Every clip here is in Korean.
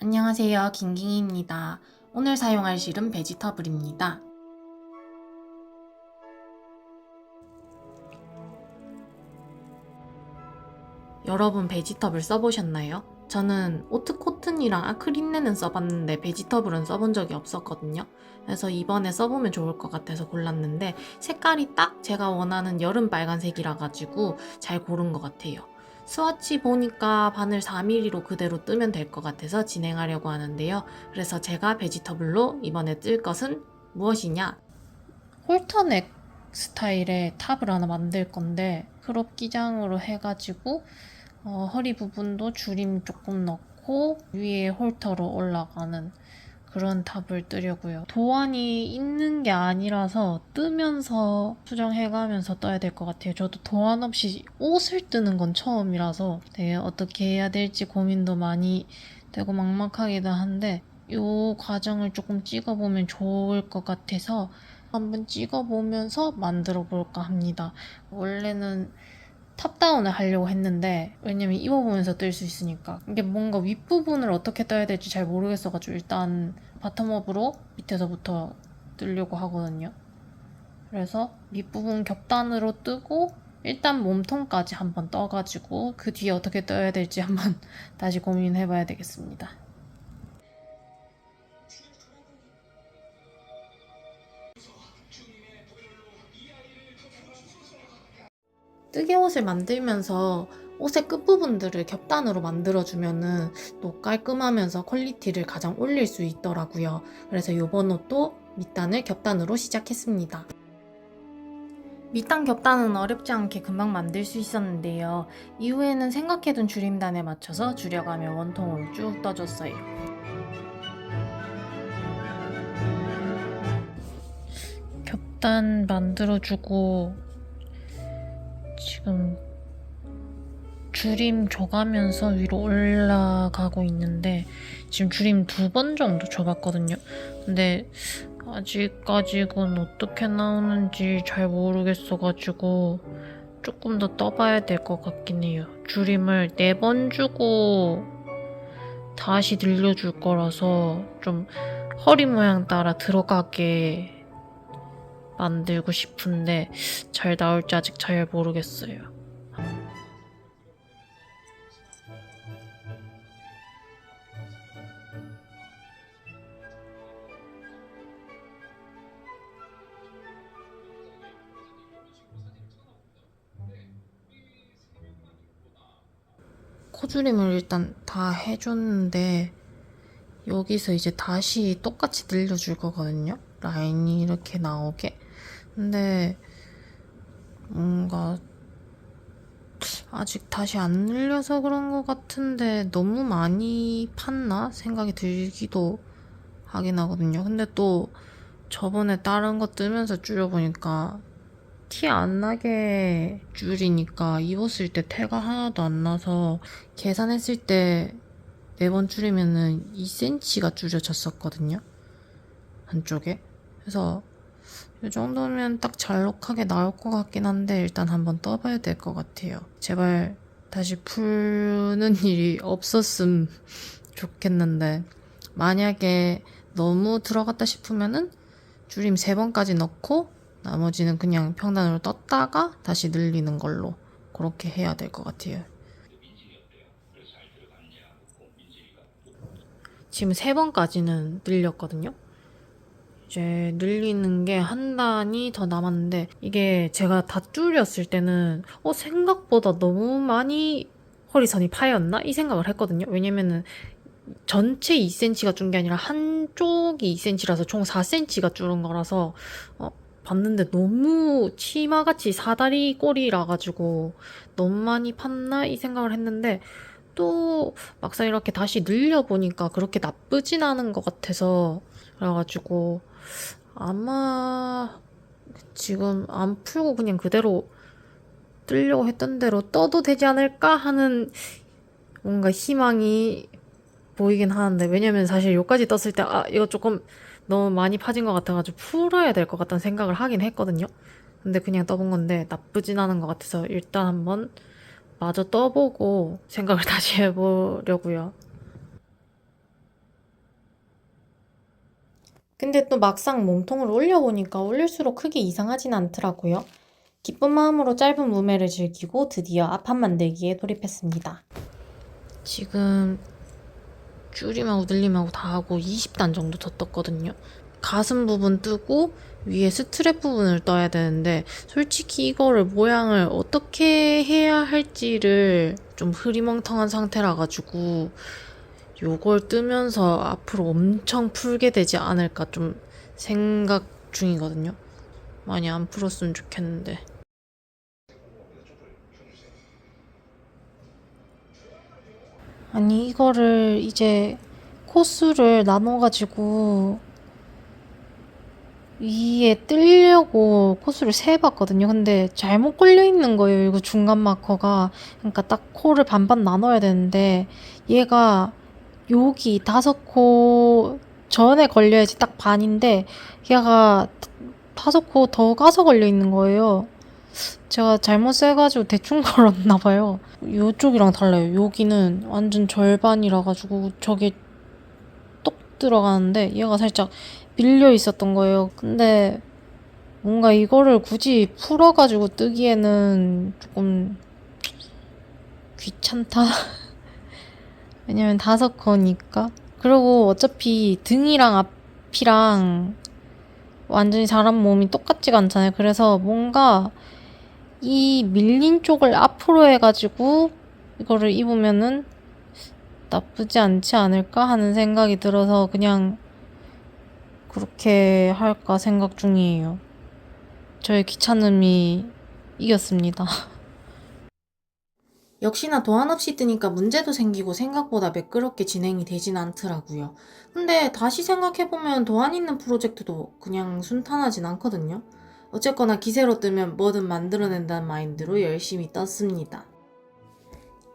안녕하세요. 김깅입니다. 오늘 사용할 실은 베지터블입니다. 여러분 베지터블 써보셨나요? 저는 오트코튼이랑 아크릴레는 써봤는데 베지터블은 써본 적이 없었거든요. 그래서 이번에 써보면 좋을 것 같아서 골랐는데 색깔이 딱 제가 원하는 여름 빨간색이라 가지고 잘 고른 것 같아요. 스와치 보니까 바늘 4mm로 그대로 뜨면 될 것 같아서 진행하려고 하는데요. 그래서 제가 베지터블로 이번에 뜰 것은 무엇이냐? 홀터넥 스타일의 탑을 하나 만들 건데 크롭 기장으로 해가지고 허리 부분도 줄임 조금 넣고 위에 홀터로 올라가는 그런 탑을 뜨려고요. 도안이 있는 게 아니라서 뜨면서 수정해가면서 떠야 될 것 같아요. 저도 도안 없이 옷을 뜨는 건 처음이라서 되게 어떻게 해야 될지 고민도 많이 되고 막막하기도 한데 이 과정을 조금 찍어보면 좋을 것 같아서 한번 찍어보면서 만들어 볼까 합니다. 원래는 탑다운을 하려고 했는데 왜냐면 입어보면서 뜰 수 있으니까 이게 뭔가 윗부분을 어떻게 떠야 될지 잘 모르겠어가지고 일단 바텀업으로 밑에서부터 뜨려고 하거든요. 그래서 밑부분 겹단으로 뜨고 일단 몸통까지 한번 떠가지고 그 뒤에 어떻게 떠야 될지 한번 다시 고민해봐야 되겠습니다. 뜨개 옷을 만들면서 옷의 끝부분들을 겹단으로 만들어주면은 또 깔끔하면서 퀄리티를 가장 올릴 수 있더라고요. 그래서 이번 옷도 밑단을 겹단으로 시작했습니다. 밑단 겹단은 어렵지 않게 금방 만들 수 있었는데요. 이후에는 생각해둔 줄임단에 맞춰서 줄여가며 원통으로 쭉 떠줬어요. 겹단 만들어주고 지금 줄임 줘가면서 위로 올라가고 있는데 지금 줄임 2번 정도 줘봤거든요. 근데 아직까지는 어떻게 나오는지 잘 모르겠어가지고 조금 더 떠봐야 될 것 같긴 해요. 줄임을 4번 주고 다시 늘려줄 거라서 좀 허리 모양 따라 들어가게 만들고 싶은데 잘 나올지 아직 잘 모르겠어요. 코줄임을 일단 다 해줬는데 여기서 이제 다시 똑같이 늘려줄 거거든요. 라인이 이렇게 나오게. 근데 뭔가 아직 다시 안 늘려서 그런 것 같은데 너무 많이 팠나 생각이 들기도 하긴 하거든요. 근데 또 저번에 다른 거 뜨면서 줄여보니까 티 안 나게 줄이니까 입었을 때 태가 하나도 안 나서 계산했을 때 4번 줄이면은 2cm가 줄여졌었거든요. 한쪽에. 그래서 이 정도면 딱 잘록하게 나올 것 같긴 한데 일단 한번 떠봐야 될 것 같아요. 제발 다시 푸는 일이 없었음 좋겠는데 만약에 너무 들어갔다 싶으면은 줄임 3번까지 넣고 나머지는 그냥 평단으로 떴다가 다시 늘리는 걸로 그렇게 해야 될 것 같아요. 지금 3번까지는 늘렸거든요. 이제 늘리는 게 한 단이 더 남았는데 이게 제가 다 줄였을 때는 생각보다 너무 많이 허리선이 파였나? 이 생각을 했거든요. 왜냐면은 전체 2cm가 준 게 아니라 한쪽이 2cm라서 총 4cm가 줄은 거라서 봤는데 너무 치마같이 사다리 꼴이라 가지고 너무 많이 팠나? 이 생각을 했는데 또 막상 이렇게 다시 늘려보니까 그렇게 나쁘진 않은 것 같아서 그래가지고 아마 지금 안 풀고 그냥 그대로 뜨려고 했던 대로 떠도 되지 않을까 하는 뭔가 희망이 보이긴 하는데 왜냐면 사실 여기까지 떴을 때 이거 조금 너무 많이 파진 것 같아가지고 풀어야 될 것 같다는 생각을 하긴 했거든요. 근데 그냥 떠본 건데 나쁘진 않은 것 같아서 일단 한번 마저 떠보고 생각을 다시 해보려고요. 근데 또 막상 몸통을 올려보니까 올릴수록 크게 이상하진 않더라고요. 기쁜 마음으로 짧은 무매를 즐기고 드디어 앞판 만들기에 돌입했습니다. 지금 줄임하고 늘림하고 다 하고 20단 정도 더 떴거든요. 가슴 부분 뜨고 위에 스트랩 부분을 떠야 되는데 솔직히 이거를 모양을 어떻게 해야 할지를 좀 흐리멍텅한 상태라 가지고 요걸 뜨면서 앞으로 엄청 풀게 되지 않을까 좀 생각 중이거든요. 많이 안 풀었으면 좋겠는데. 아니 이거를 이제 코스를 나눠가지고 위에 뜨려고 코스를 세봤거든요. 근데 잘못 걸려 있는 거예요. 이거 중간 마커가. 그러니까 딱 코를 반반 나눠야 되는데 얘가 여기 5코 전에 걸려야지 딱 반인데 얘가 5코 더 가서 걸려 있는 거예요. 제가 잘못 세가지고 대충 걸었나 봐요. 요쪽이랑 달라요. 여기는 완전 절반이라 가지고 저게 똑 들어가는데 얘가 살짝 밀려 있었던 거예요. 근데 뭔가 이거를 굳이 풀어가지고 뜨기에는 조금 귀찮다. 왜냐면 5코니까. 그리고 어차피 등이랑 앞이랑 완전히 사람 몸이 똑같지가 않잖아요. 그래서 뭔가 이 밀린 쪽을 앞으로 해가지고 이거를 입으면은 나쁘지 않지 않을까 하는 생각이 들어서 그냥 그렇게 할까 생각 중이에요. 저의 귀찮음이 이겼습니다. 역시나 도안 없이 뜨니까 문제도 생기고 생각보다 매끄럽게 진행이 되진 않더라고요. 근데 다시 생각해보면 도안 있는 프로젝트도 그냥 순탄하진 않거든요. 어쨌거나 기세로 뜨면 뭐든 만들어낸다는 마인드로 열심히 떴습니다.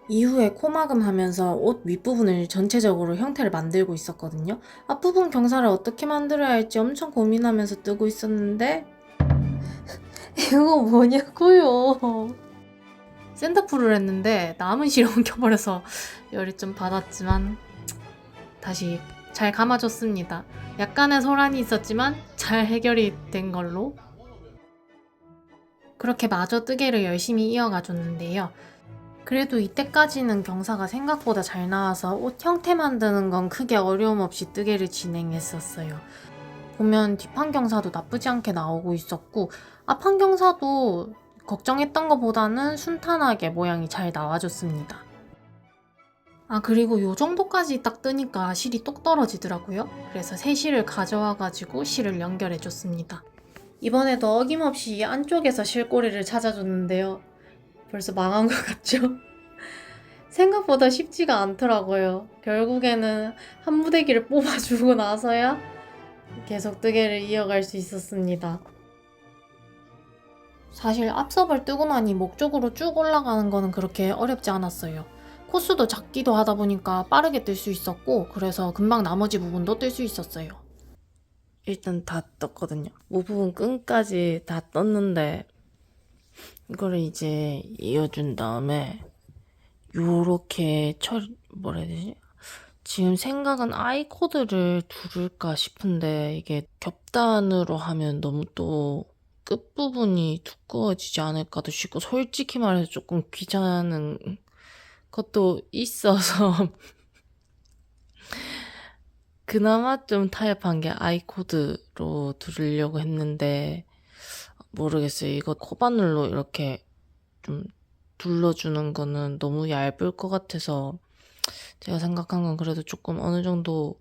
이후에 코막음 하면서 옷 윗부분을 전체적으로 형태를 만들고 있었거든요. 앞부분 경사를 어떻게 만들어야 할지 엄청 고민하면서 뜨고 있었는데 이거 뭐냐고요. 센터풀을 했는데 남은 실을 옮겨버려서 열이 좀 받았지만 다시 잘 감아줬습니다. 약간의 소란이 있었지만 잘 해결이 된 걸로. 그렇게 마저 뜨개를 열심히 이어가줬는데요. 그래도 이때까지는 경사가 생각보다 잘 나와서 옷 형태 만드는 건 크게 어려움 없이 뜨개를 진행했었어요. 보면 뒷판 경사도 나쁘지 않게 나오고 있었고 앞판 경사도 걱정했던 것보다는 순탄하게 모양이 잘 나와줬습니다. 아 그리고 요 정도까지 딱 뜨니까 실이 똑 떨어지더라고요. 그래서 새 실을 가져와가지고 실을 연결해줬습니다. 이번에도 어김없이 안쪽에서 실꼬리를 찾아줬는데요. 벌써 망한 것 같죠? 생각보다 쉽지가 않더라고요. 결국에는 한 무대기를 뽑아주고 나서야 계속 뜨개를 이어갈 수 있었습니다. 사실 앞섭을 뜨고 나니 목 쪽으로 쭉 올라가는 거는 그렇게 어렵지 않았어요. 코스도 작기도 하다 보니까 빠르게 뜰 수 있었고 그래서 금방 나머지 부분도 뜰 수 있었어요. 일단 다 떴거든요. 목 부분 끈까지 다 떴는데 이거를 이제 이어준 다음에 요렇게 뭐라 해야 되지? 지금 생각은 아이 코드를 두를까 싶은데 이게 겹단으로 하면 너무 또 끝부분이 두꺼워지지 않을까도 싶고 솔직히 말해서 조금 귀찮은 것도 있어서 그나마 좀 타협한 게 아이 코드로 두르려고 했는데 모르겠어요. 이거 코바늘로 이렇게 좀 둘러주는 거는 너무 얇을 것 같아서 제가 생각한 건 그래도 조금 어느 정도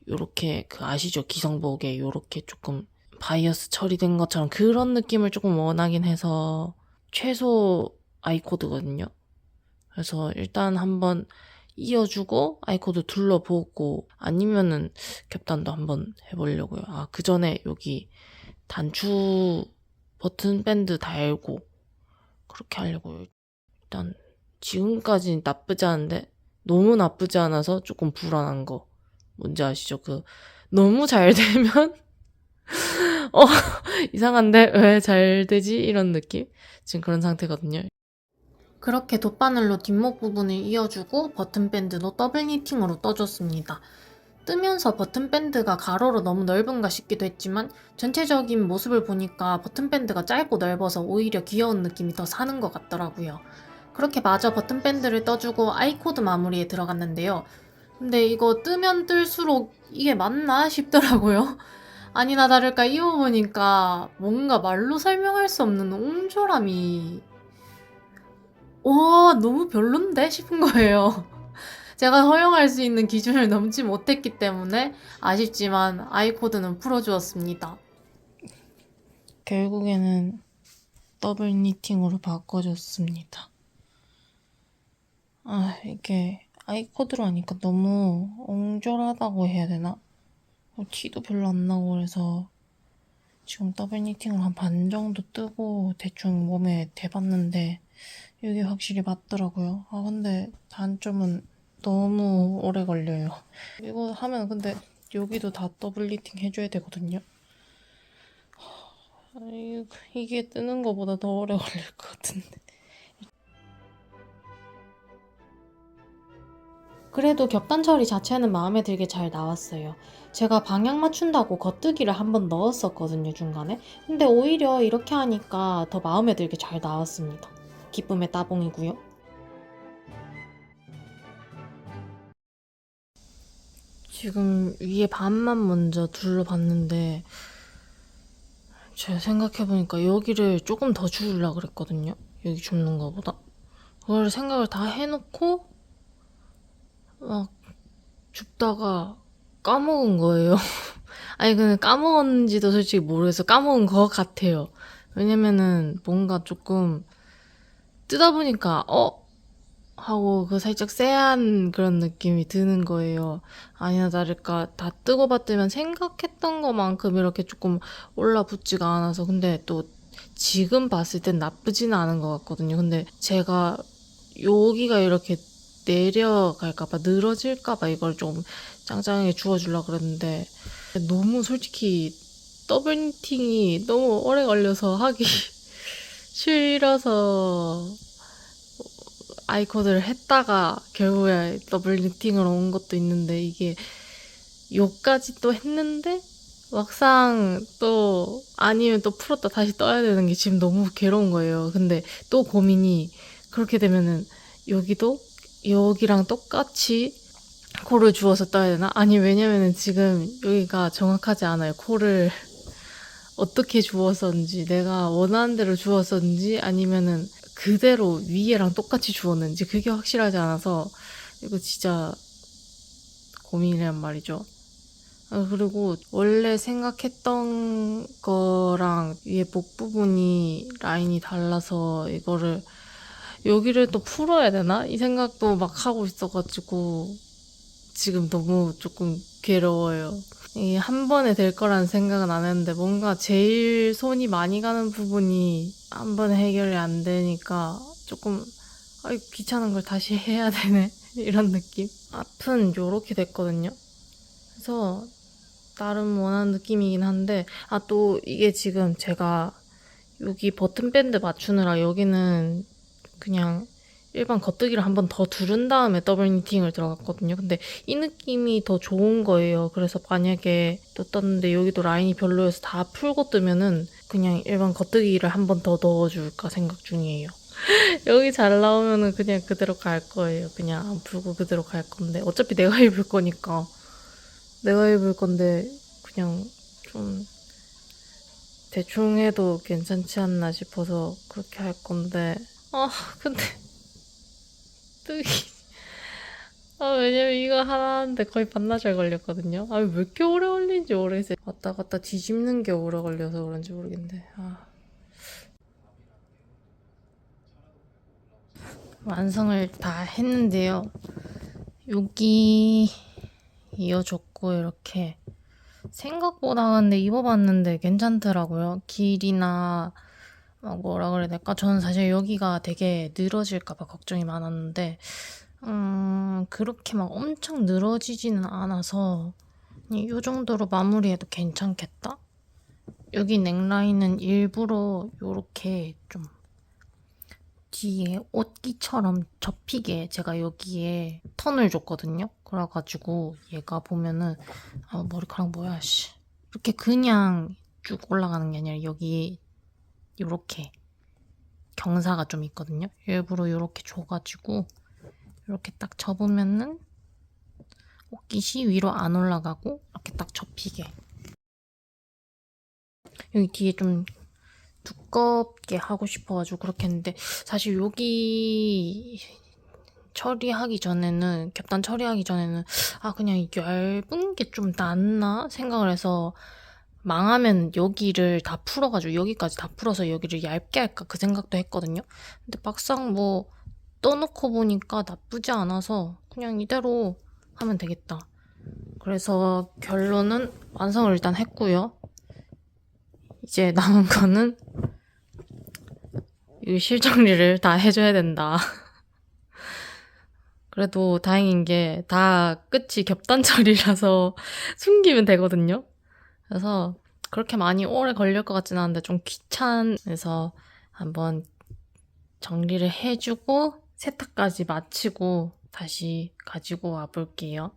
요렇게 그 아시죠? 기성복에 요렇게 조금 바이어스 처리된 것처럼 그런 느낌을 조금 원하긴 해서 최소 아이코드거든요. 그래서 일단 한번 이어주고 아이코드 둘러보고 아니면은 겹단도 한번 해보려고요. 아, 그 전에 여기 단추 버튼 밴드 달고 그렇게 하려고요. 일단 지금까지 나쁘지 않은데 너무 나쁘지 않아서 조금 불안한 거 뭔지 아시죠? 그 너무 잘 되면 어 이상한데 왜 잘 되지? 이런 느낌? 지금 그런 상태거든요. 그렇게 돗바늘로 뒷목 부분을 이어주고 버튼 밴드도 더블 니팅으로 떠줬습니다. 뜨면서 버튼밴드가 가로로 너무 넓은가 싶기도 했지만 전체적인 모습을 보니까 버튼밴드가 짧고 넓어서 오히려 귀여운 느낌이 더 사는 것 같더라고요. 그렇게 마저 버튼밴드를 떠주고 아이코드 마무리에 들어갔는데요. 근데 이거 뜨면 뜰수록 이게 맞나 싶더라고요. 아니나 다를까 입어보니까 뭔가 말로 설명할 수 없는 옹졸함이 와 너무 별론데 싶은 거예요. 제가 허용할 수 있는 기준을 넘지 못했기 때문에 아쉽지만 아이코드는 풀어주었습니다. 결국에는 더블 니팅으로 바꿔줬습니다. 이게 아이코드로 하니까 너무 옹졸하다고 해야 되나? 티도 별로 안 나고 그래서 지금 더블 니팅을 한 반 정도 뜨고 대충 몸에 대봤는데 이게 확실히 맞더라고요. 근데 단점은 너무 오래 걸려요. 이거 하면 근데 여기도 다 더블 니팅 해줘야 되거든요. 이게 뜨는 것보다 더 오래 걸릴 것 같은데. 그래도 격단 처리 자체는 마음에 들게 잘 나왔어요. 제가 방향 맞춘다고 겉뜨기를 한번 넣었었거든요, 중간에. 근데 오히려 이렇게 하니까 더 마음에 들게 잘 나왔습니다. 기쁨의 따봉이고요. 지금 위에 반만 먼저 둘러봤는데 제가 생각해보니까 여기를 조금 더 줄이려고 그랬거든요. 여기 줍는 거보다. 그걸 생각을 다 해놓고 막 줍다가 까먹은 거예요. 아니 근데 까먹었는지도 솔직히 모르겠어. 까먹은 것 같아요. 왜냐면은 뭔가 조금 뜨다 보니까 하고 그 살짝 쎄한 그런 느낌이 드는 거예요. 아니나 다를까 다 뜨고 봤더니 생각했던 것만큼 이렇게 조금 올라붙지가 않아서 근데 또 지금 봤을 땐 나쁘지는 않은 것 같거든요. 근데 제가 여기가 이렇게 내려갈까봐 늘어질까봐 이걸 좀 짱짱하게 주워주려고 그랬는데 너무 솔직히 더블 니팅이 너무 오래 걸려서 하기 싫어서 아이코드를 했다가 결국에 더블 니팅으로 온 것도 있는데 이게 요까지 또 했는데 막상 또 아니면 또 풀었다 다시 떠야 되는 게 지금 너무 괴로운 거예요. 근데 또 고민이 그렇게 되면은 여기도 여기랑 똑같이 코를 주워서 떠야 되나? 아니 왜냐면은 지금 여기가 정확하지 않아요. 코를 어떻게 주웠었는지 내가 원하는 대로 주웠었는지 아니면은 그대로 위에랑 똑같이 주웠는지 그게 확실하지 않아서 이거 진짜 고민이란 말이죠. 그리고 원래 생각했던 거랑 위에 목 부분이 라인이 달라서 이거를 여기를 또 풀어야 되나? 이 생각도 막 하고 있어가지고 지금 너무 조금 괴로워요. 이게 한 번에 될 거라는 생각은 안 했는데 뭔가 제일 손이 많이 가는 부분이 한 번에 해결이 안 되니까 조금 귀찮은 걸 다시 해야 되네 이런 느낌. 앞은 요렇게 됐거든요. 그래서 나름 원하는 느낌이긴 한데 또 이게 지금 제가 여기 버튼밴드 맞추느라 여기는 그냥 일반 겉뜨기를 한 번 더 두른 다음에 더블 니팅을 들어갔거든요. 근데 이 느낌이 더 좋은 거예요. 그래서 만약에 또 떴는데 여기도 라인이 별로여서 다 풀고 뜨면은 그냥 일반 겉뜨기를 한 번 더 넣어줄까 생각 중이에요. 여기 잘 나오면은 그냥 그대로 갈 거예요. 그냥 안 풀고 그대로 갈 건데 어차피 내가 입을 거니까 내가 입을 건데 그냥 좀 대충 해도 괜찮지 않나 싶어서 그렇게 할 건데 근데 뜨기 왜냐면 이거 하나 하는데 거의 반나절 걸렸거든요. 왜 이렇게 오래 걸리는지 모르겠어요. 왔다 갔다 뒤집는 게 오래 걸려서 그런지 모르겠는데 완성을 다 했는데요. 여기 이어줬고 이렇게 생각보다 근데 입어봤는데 괜찮더라고요. 길이나 뭐라 그래야 될까? 저는 사실 여기가 되게 늘어질까봐 걱정이 많았는데 그렇게 막 엄청 늘어지지는 않아서 이 정도로 마무리해도 괜찮겠다? 여기 넥라인은 일부러 요렇게 좀 뒤에 옷기처럼 접히게 제가 여기에 턴을 줬거든요. 그래가지고 얘가 보면은 머리카락 뭐야 씨. 이렇게 그냥 쭉 올라가는 게 아니라 여기 이렇게 경사가 좀 있거든요. 일부러 이렇게 줘가지고 이렇게 딱 접으면은 옷깃이 위로 안 올라가고 이렇게 딱 접히게. 여기 뒤에 좀 두껍게 하고 싶어가지고 그렇게 했는데 사실 여기 처리하기 전에는 겹단 처리하기 전에는 그냥 얇은 게 좀 낫나 생각을 해서 망하면 여기를 다 풀어가지고 여기까지 다 풀어서 여기를 얇게 할까 그 생각도 했거든요. 근데 막상 뭐 떠놓고 보니까 나쁘지 않아서 그냥 이대로 하면 되겠다. 그래서 결론은 완성을 일단 했고요. 이제 남은 거는 이 실정리를 다 해줘야 된다. 그래도 다행인 게 다 끝이 겹단 처리라서 숨기면 되거든요. 그래서 그렇게 많이 오래 걸릴 것 같진 않은데 좀 귀찮아서 한번 정리를 해주고 세탁까지 마치고 다시 가지고 와볼게요.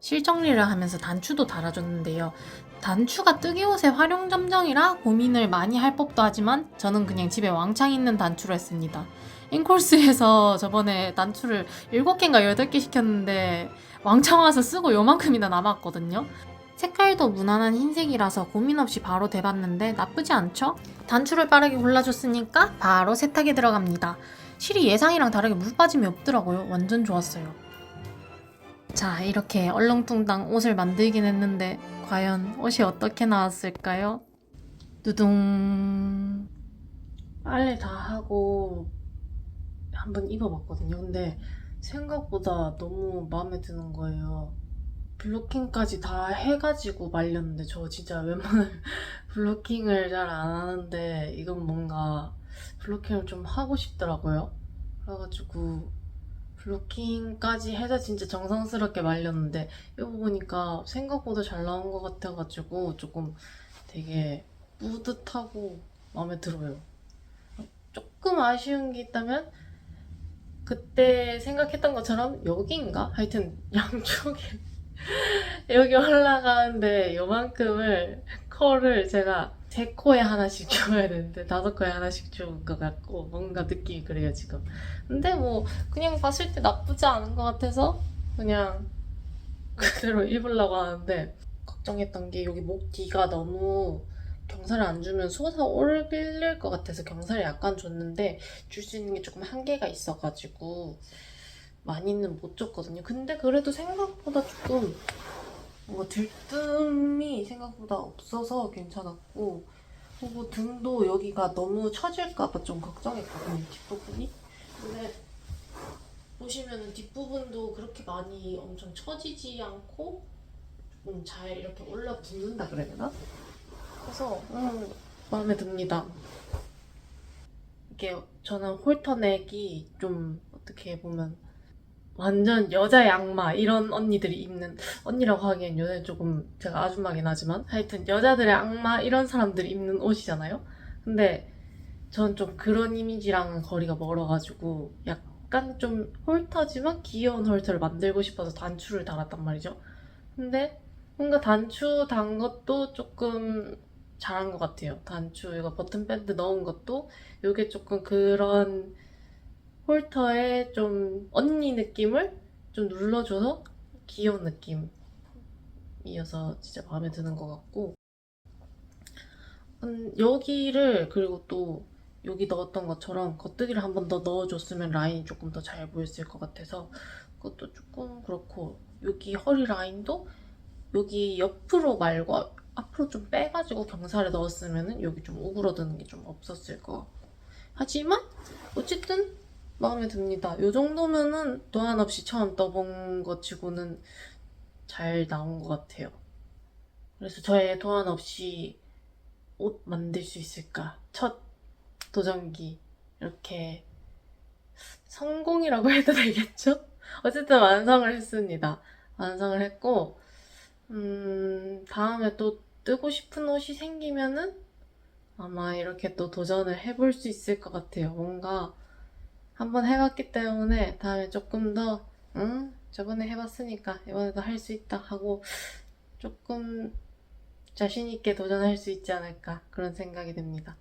실정리를 하면서 단추도 달아줬는데요. 단추가 뜨개옷의 활용 점정이라 고민을 많이 할 법도 하지만 저는 그냥 집에 왕창 있는 단추로 했습니다. 인콜스에서 저번에 단추를 7개인가 8개 시켰는데 왕창 와서 쓰고 요만큼이나 남았거든요. 색깔도 무난한 흰색이라서 고민 없이 바로 대봤는데 나쁘지 않죠? 단추를 빠르게 골라줬으니까 바로 세탁에 들어갑니다. 실이 예상이랑 다르게 물 빠짐이 없더라고요. 완전 좋았어요. 자, 이렇게 얼렁뚱땅 옷을 만들긴 했는데 과연 옷이 어떻게 나왔을까요? 두둥. 빨래 다 하고 한번 입어봤거든요. 근데 생각보다 너무 마음에 드는 거예요. 블로킹까지 다 해가지고 말렸는데 저 진짜 웬만하면 블로킹을 잘 안 하는데 이건 뭔가 블로킹을 좀 하고 싶더라고요. 그래가지고 블로킹까지 해서 진짜 정성스럽게 말렸는데 이거 보니까 생각보다 잘 나온 것 같아가지고 조금 되게 뿌듯하고 마음에 들어요. 조금 아쉬운 게 있다면 그때 생각했던 것처럼 여기인가? 하여튼 양쪽에 여기 올라가는데 요만큼을 컬을 제가 3코에 하나씩 줘야 되는데 5코에 하나씩 준 것 같고 뭔가 느낌이 그래요 지금. 근데 뭐 그냥 봤을 때 나쁘지 않은 것 같아서 그냥 그대로 입으려고 하는데 걱정했던 게 여기 목 뒤가 너무 경사를 안 주면 솟아오를 것 같아서 경사를 약간 줬는데 줄 수 있는 게 조금 한계가 있어가지고 많이는 못 줬거든요. 근데 그래도 생각보다 조금 뭔가 들뜸이 생각보다 없어서 괜찮았고 그리고 등도 여기가 너무 처질까봐 좀 걱정했거든요, 뒷부분이. 근데 보시면 뒷부분도 그렇게 많이 엄청 처지지 않고 조금 잘 이렇게 올라붙는다 그래야 되나? 그래서 마음에 듭니다. 이게 저는 홀터넥이 좀 어떻게 보면 완전 여자 양마 이런 언니들이 입는, 언니라고 하기엔 요새 조금 제가 아줌마긴 하지만 하여튼 여자들의 악마 이런 사람들이 입는 옷이잖아요. 근데 전 좀 그런 이미지랑은 거리가 멀어가지고 약간 좀 홀터지만 귀여운 홀터를 만들고 싶어서 단추를 달았단 말이죠. 근데 뭔가 단추 단 것도 조금 잘한 것 같아요. 단추 이거 버튼 밴드 넣은 것도 이게 조금 그런 홀터의 좀 언니 느낌을 좀 눌러줘서 귀여운 느낌이어서 진짜 마음에 드는 것 같고 여기를 그리고 또 여기 넣었던 것처럼 겉뜨기를 한 번 더 넣어줬으면 라인이 조금 더 잘 보였을 것 같아서 그것도 조금 그렇고 여기 허리 라인도 여기 옆으로 말고 앞으로 좀 빼가지고 경사를 넣었으면 여기 좀 오그러드는 게 좀 없었을 것 같고 하지만 어쨌든 마음에 듭니다. 이 정도면은 도안 없이 처음 떠본 것 치고는 잘 나온 것 같아요. 그래서 저의 도안 없이 옷 만들 수 있을까? 첫 도전기. 이렇게 성공이라고 해도 되겠죠? 어쨌든 완성을 했습니다. 완성을 했고, 다음에 또 뜨고 싶은 옷이 생기면은 아마 이렇게 또 도전을 해볼 수 있을 것 같아요. 뭔가 한번 해봤기 때문에 다음에 조금 더, 응? 저번에 해봤으니까 이번에도 할 수 있다 하고 조금 자신있게 도전할 수 있지 않을까 그런 생각이 듭니다.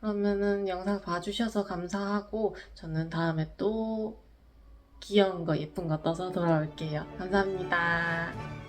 그러면은 영상 봐주셔서 감사하고 저는 다음에 또 귀여운 거 예쁜 거 떠서 돌아올게요. 감사합니다.